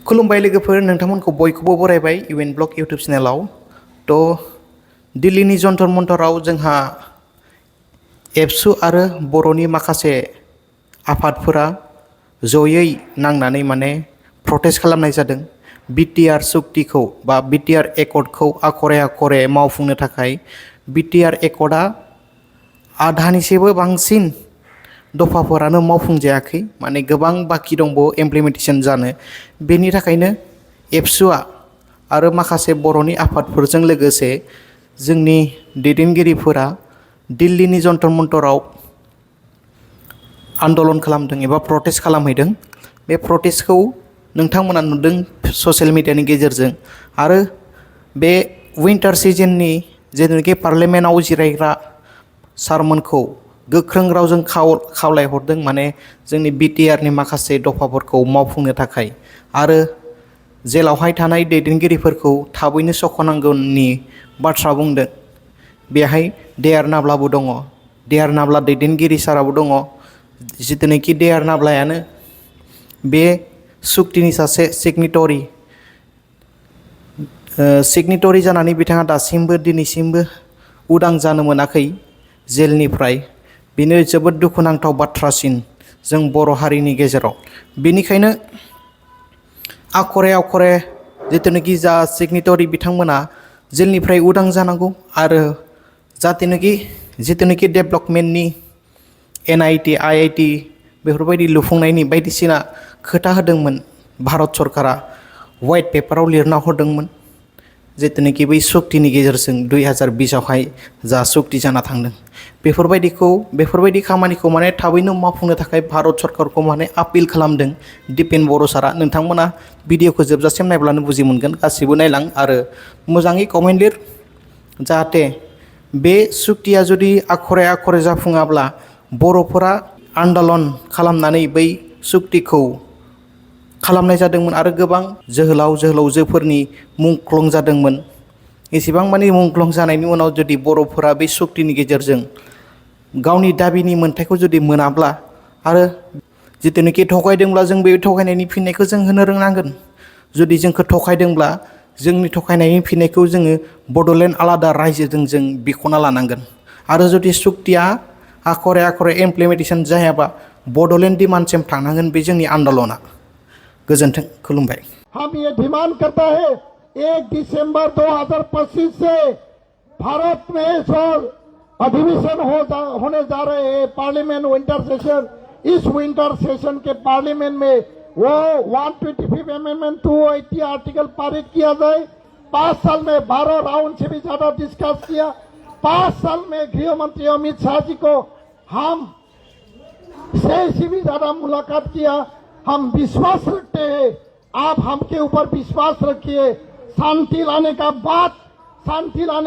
खुलुमबाय लोगोफोर, नोंथांमोनखौ बयखौबो बरायबाय इउएन ब्लग इउटुब चेनेलाव। दिल्लीनि जन्तर मन्तराव जोंहा एबसु आरो बर'नि माखासे आफादफोरा जयै नांनानै प्रटेस्ट खालामनाय जादों। बिटिआर सुक्तिखौ बा बिटिआर एकर्डखौ आखरे आखरे मावफुंनो थाखाय बिटिआर एकर्डआ आधानिसेबो बांसिन दफाफोरानो मावफुंजायाखै, गोबां बाखि दंबावो इमप्लिमेन्टेसन जानो। बेनि थाखायनो एबसुआ आरो माखासे बर'नि आफादफोरजों लोगोसे जोंनि दैदेनगिरिफोरा दिल्लीनि जन्तर मन्तराव आन्दलन खालामदों एबा प्रटेस्ट खालामहैदों। बे प्रटेस्टखौ नोंथांमोना नुदों ससियेल मिडियानि गेजेरजों। आरो बे विन्टार सिजननि जेनाखि पार्लियामेन्टआव जिरायग्रा सारमोनखौ गोख्रों रावजों खावलायहरदों जोंनि बिटिआरनि माखासे दफाफोरखौ मावफुंनो थाखाय, आरो जेलावहाय थानाय दैदेनगिरिफोरखौ थाबैनो सख'नांगौनि बाथ्रा बुंदों। बेहाय डेआर नाब्लाबो दङ, डेआर नाब्ला दैदेनगिरि साराबो दङ। जिथुनाखि डेआर नाब्लायानो बे सुक्तिनि सासे सिगनेटरि जानानै बिथाङा दिनैसिमबो उदां जानो मोनाखै जेलनिफ्राय। बेनो जोबोद दुखुनांथाव बाथ्रासिन जों बर' हारिनि गेजेराव। बेनिखायनो आखरे आखरे जिथुनाखि जा सिगनेटरि बिथांमोना जेलनिफ्राय उदां जानांगौ, आरो जिथुनाखि डेभेलपमेन्टनि NIT IIT बेफोरबायदि लुफुंनायनि बायदिसिना खोथा होदोंमोन भारत सरकारा, वाइट पेपाराव लिरना हरदोंमोन। जिथुनाखि बै सुक्तिनि गेजेरजों 2020आवहाय जा सुक्ति जाना थांदों, बेफोरबायदि खामानिखौ थाबैनो मावफुंनो थाखाय भारत सरकारखौ आपिल खालामदों दिपेन बर' सारा। नोंथांमोना भिडिअखौ जोबजासिम नायब्लानो बुजि मोनगोन। गासिबो नायलां आरो मोजाङै कमेन्ट लिर, जाहाथे बे सुक्तिया जुदि आखरे आखरे जाफुङाब्ला बर'फोरा आन्दलन खालामनानै बै सुक्तिखौ खालामनाय जादोंमोन। आरो गोबां जोहोलावजोफोरनि मुंख्लं जादोंमोन। एसेबां मुंख्लं जानायनि उनाव जुदि बर'फोरा बे सुक्तिनि गेजेरजों गावनि दाबिनि मोन्थायखौ जुदि मोनाब्ला, आरो जिथुनाखि थगायदोंब्ला जों बे थगायनायनि फिननायखौ जों होनो रोंनांगोन। जुदि जोंखौ थगायदोंब्ला जोंनि थगायनायनि फिननायखौ जोङो बड'लेण्ड आलादा रायजोजों जों बिख'ना लानांगोन। आरो जुदि सुक्तिया आखरे आखरे इमप्लिमेन्टेसन जायाबा बड'लेण्ड डिमान्डसिम थांनांगोन बे जोंनि आन्दलना। गोजोन्थों, खुलुमबाय। हम ये डिमांड करता है 1 दिसंबर 2025 से भारत में जो अधिवेशन होने जा रहे हैं पार्लियामेंट विंटर सेशन, इस विंटर सेशन के पार्लियामेंट में वो 125 अमेंडमेंट 280 आर्टिकल पारित किया जाए। 5 साल में 12 राउंड से भी ज्यादा डिस्कस किया। 5 साल में गृह मंत्री अमित शाह जी को हम से भी ज्यादा मुलाकात किया। हम विश्वास रखते हैं, आप हमके ऊपर विश्वास रखिए। शांति लाने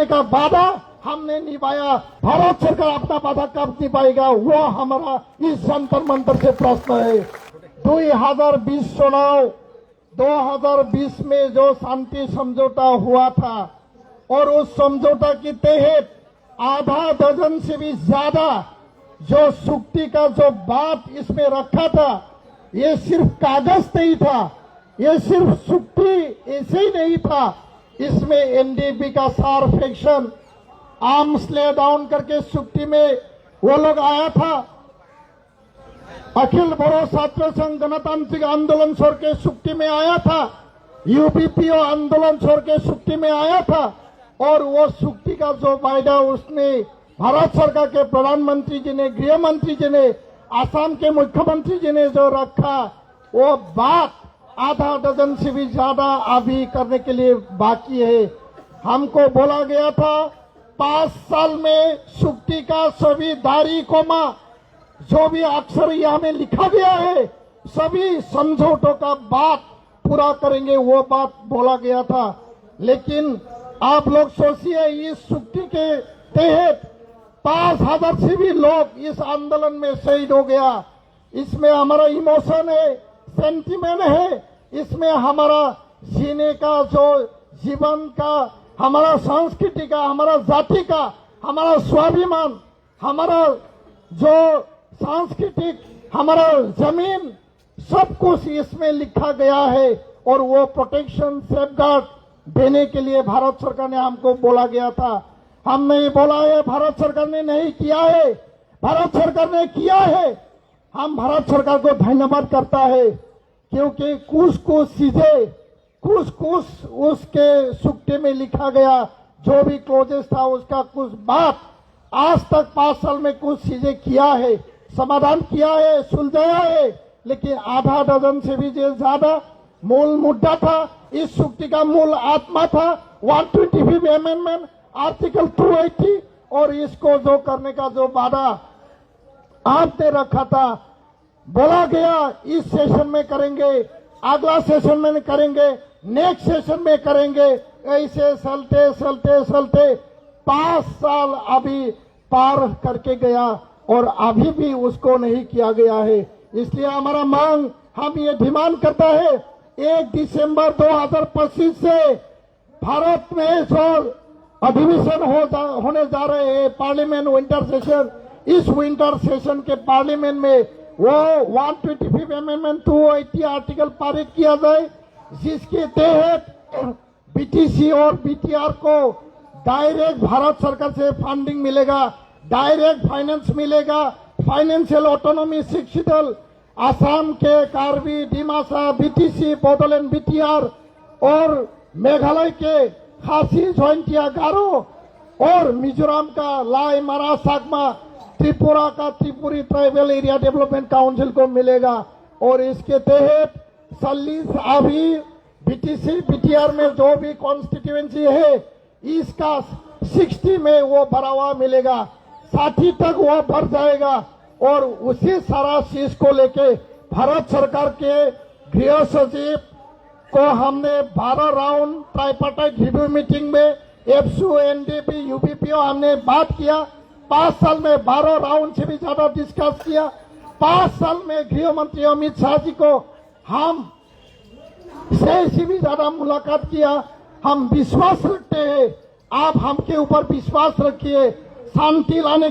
का वादा हमने निभाया। भारत सरकार अपना वादा कब निभाएगा, वो हमारा इस जंतर मंतर से प्रश्न है। 2020 चुनाव 2020 में जो शांति समझौता हुआ था, और उस समझौता के तहत आधा दर्जन से भी ज्यादा जो सुक्ति का जो बात इसमें रखा था, ये सिर्फ कागज नहीं था, ये सिर्फ सुक्ति ऐसे ही नहीं था। इसमें NDP का सार फैक्शन आर्म्स ले डाउन करके सुक्ति में वो लोग आया था। अखिल बोरो छात्र संघ गणतांत्रिक आंदोलन छोड़ के सुक्ति में आया था। UBPO आंदोलन छोड़ के सुक्ति में आया था। और वो सुक्ति का जो वायदा उसने भारत सरकार के प्रधानमंत्री जी ने, गृह मंत्री जी ने, आसाम के मुख्यमंत्री जी ने जो रखा, वो बात आधा दर्जन से भी ज्यादा अभी करने के लिए बाकी है। हमको बोला गया था 5 साल में सुक्ति का सभी तारीखों जो भी अक्षर यहाँ में लिखा गया है, सभी समझौतों का बात पूरा करेंगे, वो बात बोला गया था। लेकिन आप लोग सोचिए, इस सुक्ति के तहत 5,000 से भी लोग इस आंदोलन में शहीद हो गया। इसमें हमारा इमोशन है, सेंटिमेंट है, इसमें हमारा जीने का जो जीवन का, हमारा संस्कृति का, हमारा जाति का, हमारा स्वाभिमान, हमारा जो सांस्कृतिक, हमारा जमीन, सब कुछ इसमें लिखा गया है। और वो प्रोटेक्शन सेफगार्ड देने के लिए भारत सरकार ने हमको बोला गया था। हमने ये बोला है, भारत सरकार ने नहीं किया है, भारत सरकार ने किया है। हम भारत सरकार को धन्यवाद करता है क्योंकि कुछ चीजें कुछ उसके सुक्टे में लिखा गया, जो भी क्लोजेस था उसका कुछ बात आज तक 5 साल में कुछ चीजें किया है, समाधान किया है, सुलझाया है, लेकिन आधा दर्जन से भी ज्यादा मूल मुद्दा था। इस सुक्ति का मूल आत्मा था 125 अमेंडमेंट, आर्टिकल 280, और इसको जो करने का जो वादा आपने रखा था, बोला गया इस सेशन में करेंगे, अगला सेशन में करेंगे, नेक्स्ट सेशन में करेंगे, ऐसे चलते 5 साल अभी पार करके गया और अभी भी उसको नहीं किया गया है। इसलिए हमारा मांग, हम ये डिमांड करता है 1 दिसंबर 2025 से भारत में जो अधिवेशन होने जा रहे हैं पार्लियामेंट विंटर सेशन, इस विंटर सेशन के पार्लियामेंट में वो 125 अमेंडमेंट 280 आर्टिकल पारित किया जाए, जिसके तहत बीटीसी और बीटीआर को डायरेक्ट भारत सरकार से फंडिंग मिलेगा, डायरेक्ट फाइनेंस मिलेगा, फाइनेंशियल ऑटोनॉमी शिक्षित आसाम के कार्बी, डिमासा, बीटीसी, बोडोलैंड, बीटीआर और मेघालय के खासी, जॉइंटिया, गारो और मिजोरम का लाई, मारा, सागमा, त्रिपुरा का Tripuri tribal area development council को मिलेगा। और इसके तहत 40 अभी बीटीसी बीटीआर में जो भी कॉन्स्टिट्यूएंसी है, इसका 60 में वो बढ़ावा मिलेगा, 60 तक वो बढ़ जाएगा। और उसी सारा चीज को लेके भारत सरकार के गृह सचिव को हमने 12 राउंड ट्राइपार्टाइट रिव्यू मीटिंग में एफसू, एनडीपी, यूपीपीओ हमने बात किया। 5 साल में 12 राउंड से भी ज्यादा डिस्कस किया। 5 साल में गृह मंत्री अमित शाह जी को हम से भी ज्यादा मुलाकात किया। हम विश्वास रखते हैं, आप हमके ऊपर विश्वास रखिए। शांति लाने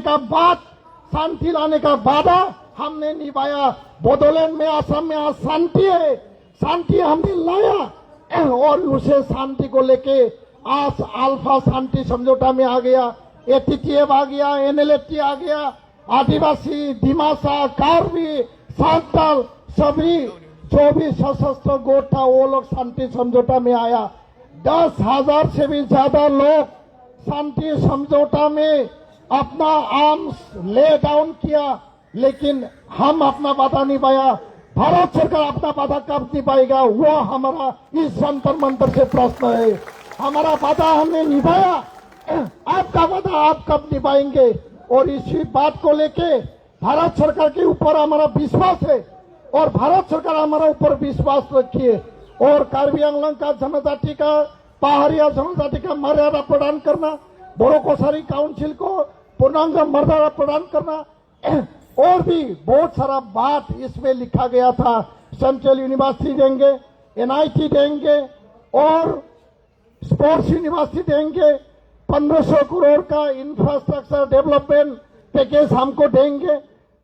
का वादा हमने निभाया। बोडोलैंड में, असम में आज शांति है, शांति हमने लाया और उसे शांति को लेके आज अल्फा शांति समझौता में आ गया, एटीटीएफ आ गया, एनएलएफटी आ गया, आदिवासी, डिमासा, कार्बी, सांताल, सबरी जो भी सशस्त्र गोट था वो लोग शांति समझौता में आया। 10,000 से भी ज्यादा लोग शांति समझौता में अपना आर्म्स ले डाउन किया, लेकिन हम अपना वादा निभाया। भारत सरकार अपना वादा कब निभाएगा, वो हमारा इस जंतर मंतर से प्रश्न है। हमारा वादा हमने निभाया, आपका वादा आप कब निभाएंगे? और इसी बात को लेके भारत सरकार के ऊपर हमारा विश्वास है और भारत सरकार हमारा ऊपर विश्वास रखिए। और कार्बी आंगलंग का जनजाति का, पहाड़िया जनजाति का मर्यादा प्रदान करना, बोरो कोसारी काउंसिल को पूर्णांग मर्यादा प्रदान करना, और भी बहुत सारा बात इसमें लिखा गया था। सेंट्रल यूनिवर्सिटी देंगे, एनआईटी देंगे और स्पोर्ट्स यूनिवर्सिटी देंगे, 1500 करोड़ का इंफ्रास्ट्रक्चर डेवलपमेंट पैकेज हमको देंगे।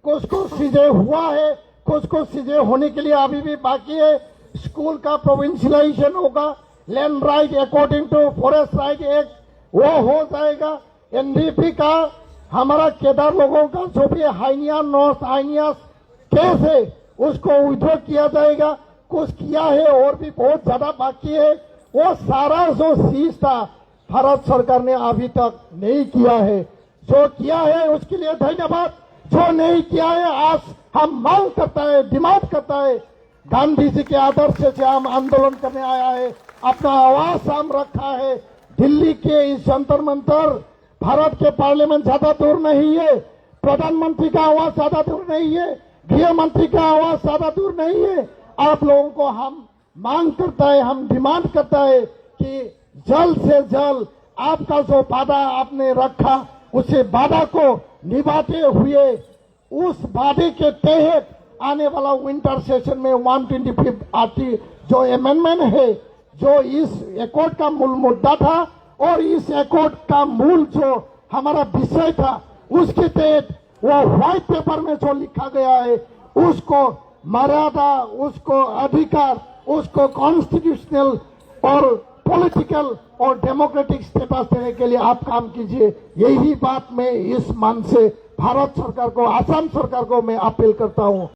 कुछ चीजें हुआ है, कुछ चीजें होने के लिए अभी भी बाकी है। स्कूल का प्रोविंशियलाइजेशन होगा, land right according to forest right act वो हो जाएगा। एनडीपी का हमारा केदार लोगों का जो भी हाइनिया नॉर्थ हाइनिया केस है उसको विड्रॉ किया जाएगा। कुछ किया है और भी बहुत ज्यादा बाकी है। वो सारा जो चीज था भारत सरकार ने अभी तक नहीं किया है। जो किया है उसके लिए धन्यवाद, जो नहीं किया है आज हम मांग करता है, डिमांड करता है। गांधी जी के आदर्श से हम आंदोलन करने आया है, अपना आवाज हम रखा है। दिल्ली के इस जंतर मंतर, भारत के पार्लियामेंट ज्यादा दूर नहीं है, प्रधानमंत्री का आवाज ज्यादा दूर नहीं है, गृह मंत्री का आवाज ज्यादा दूर नहीं है। आप लोगों को हम मांग करता है, हम डिमांड करता है कि जल्द से जल्द आपका जो वादा आपने रखा उसे वादा को निभाते हुए उस वादे के तहत आने वाला विंटर सेशन में 125 आर्टिकल जो अमेंडमेंट है, जो इस एकॉर्ड का मूल मुद्दा था और इस एकॉर्ड का मूल जो हमारा विषय था उसके तहत वो व्हाइट पेपर में जो लिखा गया है उसको मर्यादा, उसको अधिकार उसको कॉन्स्टिट्यूशनल और पॉलिटिकल और डेमोक्रेटिक स्टेटस देने के लिए आप काम कीजिए। यही बात मैं इस मन से भारत सरकार को, असम सरकार को मैं अपील करता हूं।